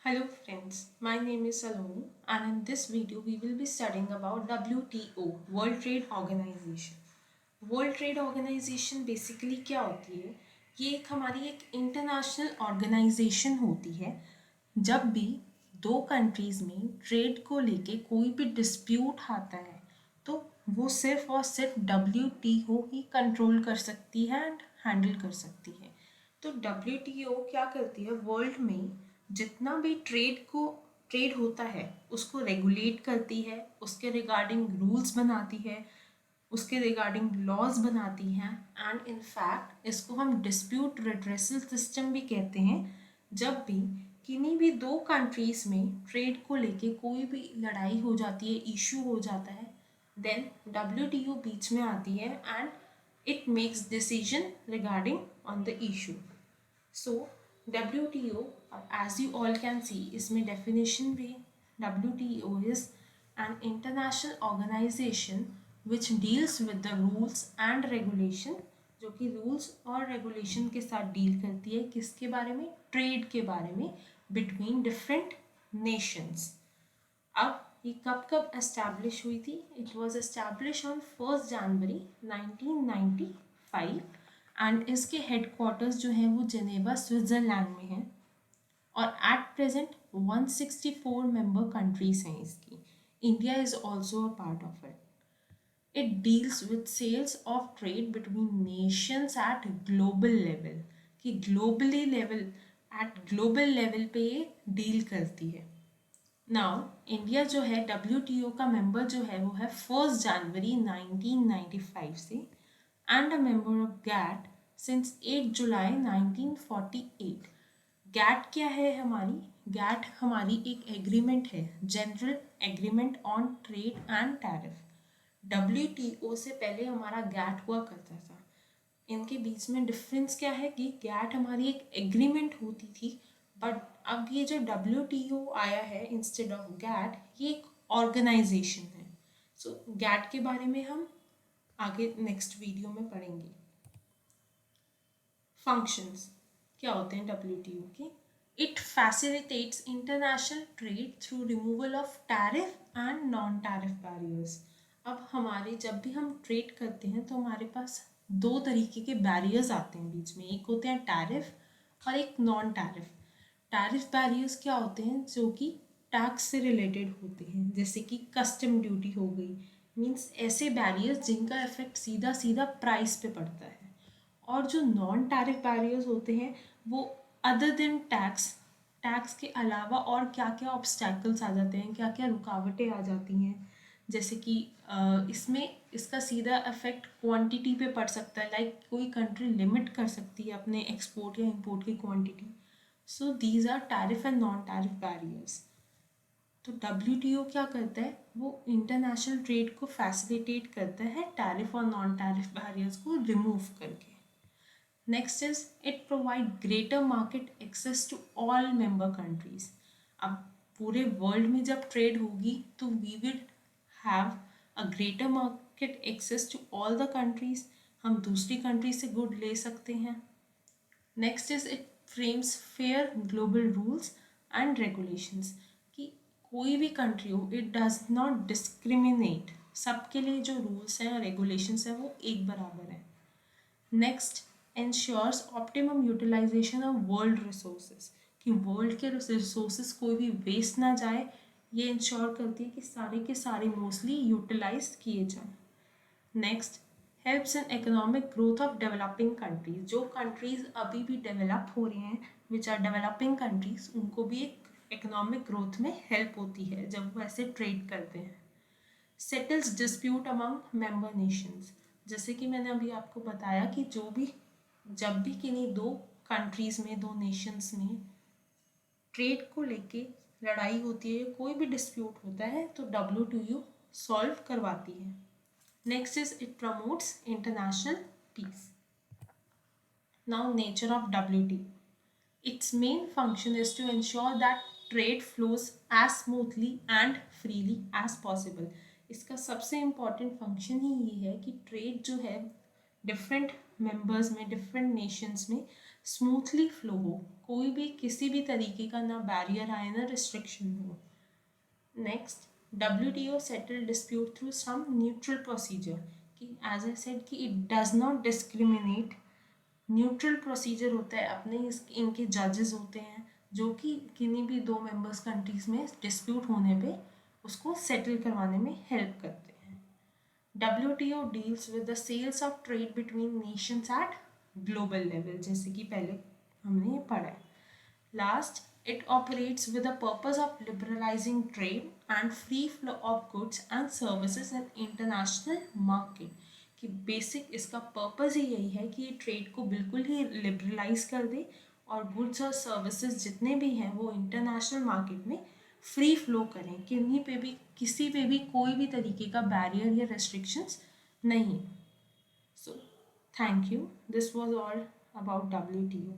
Hello friends, my name is Saloni and in this video we will be studying about WTO, World Trade Organization. World Trade Organization basically क्या होती है? ये हमारी एक international organisation होती है। जब भी दो कंट्रीज़ में ट्रेड को लेके कोई भी डिस्प्यूट आता है तो वो सिर्फ और सिर्फ WTO ही कंट्रोल कर सकती है एंड हैंडल कर सकती है। तो WTO क्या करती है? वर्ल्ड में जितना भी ट्रेड होता है उसको रेगुलेट करती है, उसके रिगार्डिंग रूल्स बनाती है, उसके रिगार्डिंग लॉज बनाती हैं एंड इन फैक्ट इसको हम डिस्प्यूट रिड्रेसल सिस्टम भी कहते हैं। जब भी किन्हीं भी दो कंट्रीज में ट्रेड को लेके कोई भी लड़ाई हो जाती है, इशू हो जाता है, देन WTO बीच में आती है and it makes decision regarding on the issue. So WTO, as you all can see, इसमें definition भी WTO is an international organization which deals with the rules and regulation, जो कि रूल्स और regulation के साथ डील करती है। किसके बारे में? ट्रेड के बारे में बिटवीन डिफरेंट नेशंस। अब ये कब कब एस्टैब्लिश हुई थी? इट वॉज एस्टैब्लिश ऑन 1 जनवरी 1995 एंड इसके हेडक्वार्टर्स जो हैं वो जेनेवा स्विट्ज़रलैंड में हैं और एट प्रेजेंट 164 मेंबर कंट्रीज हैं इसकी। India is also a part of it. It deals with sales of trade between nations at global level, कि ग्लोबल लेवल पे ये डील करती है। नाउ इंडिया जो है WTO का मेंबर जो है वो है 1 जनवरी 1995 से and a member of GATT since 8 जुलाई 1948। गैट क्या है हमारी? गैट हमारी एक एग्रीमेंट है, general agreement on trade and tariff. WTO से पहले हमारा गैट हुआ करता था। इनके बीच में डिफरेंस क्या है कि गैट हमारी एक एग्रीमेंट होती थी, बट अब ये जो WTO आया है इंस्टेड ऑफ गैट, ये एक ऑर्गेनाइजेशन है। सो गैट के बारे में हम आगे नेक्स्ट वीडियो में पढ़ेंगे। फंक्शंस क्या होते हैं WTO के? It facilitates international trade through removal of tariff and non tariff barriers. अब हमारे जब भी हम ट्रेड करते हैं तो हमारे पास दो तरीके के बैरियर्स आते हैं बीच में। एक होते हैं टैरिफ और एक नॉन टैरिफ। टैरिफ बैरियर्स क्या होते हैं? जो कि टैक्स से रिलेटेड होते हैं, जैसे कि कस्टम ड्यूटी हो गई। मीन्स ऐसे बैरियर्स जिनका इफेक्ट सीधा सीधा प्राइस पे पड़ता है। और जो नॉन टैरिफ बैरियर्स होते हैं वो अदर देन टैक्स, टैक्स के अलावा और क्या क्या ऑब्स्टैकल्स आ जाते हैं, क्या क्या रुकावटें आ जाती हैं। जैसे कि इसमें इसका सीधा इफेक्ट क्वांटिटी पे पड़ सकता है, लाइक कोई कंट्री लिमिट कर सकती है अपने एक्सपोर्ट या इंपोर्ट की quantity. So these are tariff and non tariff barriers. तो WTO क्या करता है? वो इंटरनेशनल ट्रेड को फैसिलिटेट करता है टैरिफ और नॉन टैरिफ बैरियर्स को रिमूव करके। Next is it provide greater market access to all member countries. अब पूरे वर्ल्ड में जब ट्रेड होगी तो we will have a greater market access to all the countries. हम दूसरी कंट्री से गुड ले सकते हैं। Next is it frames fair global rules and regulations, कि कोई भी कंट्री हो इट डज नॉट डिस्क्रिमिनेट, सबके लिए जो रूल्स हैं रेगुलेशंस हैं वो एक बराबर है। Next ensures optimum utilization of world resources, कि वर्ल्ड के रिसोर्सेज कोई भी वेस्ट ना जाए। ये इंश्योर करती है कि सारे के सारे मोस्टली यूटिलाइज किए जाएं। Next helps in economic growth of developing countries, जो कंट्रीज अभी भी डेवलप हो रही हैं विच आर डेवलपिंग कंट्रीज, उनको भी एक इकोनॉमिक ग्रोथ में हेल्प होती है जब वो ऐसे ट्रेड करते हैं। Settles dispute among member Nations, जैसे कि मैंने अभी आपको बताया कि जब भी किन्हीं दो कंट्रीज में, दो नेशंस में ट्रेड को लेके लड़ाई होती है, कोई भी डिस्प्यूट होता है तो WTO सॉल्व करवाती है। Next is it promotes international peace. Now nature of WTO, its main function is to ensure that trade flows as smoothly and freely as possible। इसका सबसे इम्पॉर्टेंट फंक्शन ही ये है कि ट्रेड जो है डिफरेंट मेंबर्स में, डिफरेंट नेशंस में smoothly flow हो, कोई भी किसी भी तरीके का ना बैरियर आए ना रिस्ट्रिक्शन हो। Next, WTO settle dispute through some neutral procedure, कि एज आई सेड कि it does not discriminate, neutral procedure होता है, अपने इनके जजेस होते हैं जो कि किन्हीं भी दो मेंबर्स कंट्रीज में डिस्प्यूट होने पे उसको सेटल करवाने में हेल्प करते हैं। WTO deals with the sales of trade between nations at global level, जैसे कि पहले हमने ये पढ़ा है। Last, it operates with the purpose of liberalizing trade and free flow of goods and services in international market, कि basic इसका purpose ही यही है कि ये ट्रेड को बिल्कुल ही लिबरलाइज कर दे और गुड्स और सर्विसेज जितने भी हैं वो इंटरनेशनल मार्केट में फ्री फ्लो करें, किन्हीं पे भी किसी पे भी कोई भी तरीके का बैरियर या रेस्ट्रिक्शंस नहीं। So thank you, this was all about WTO।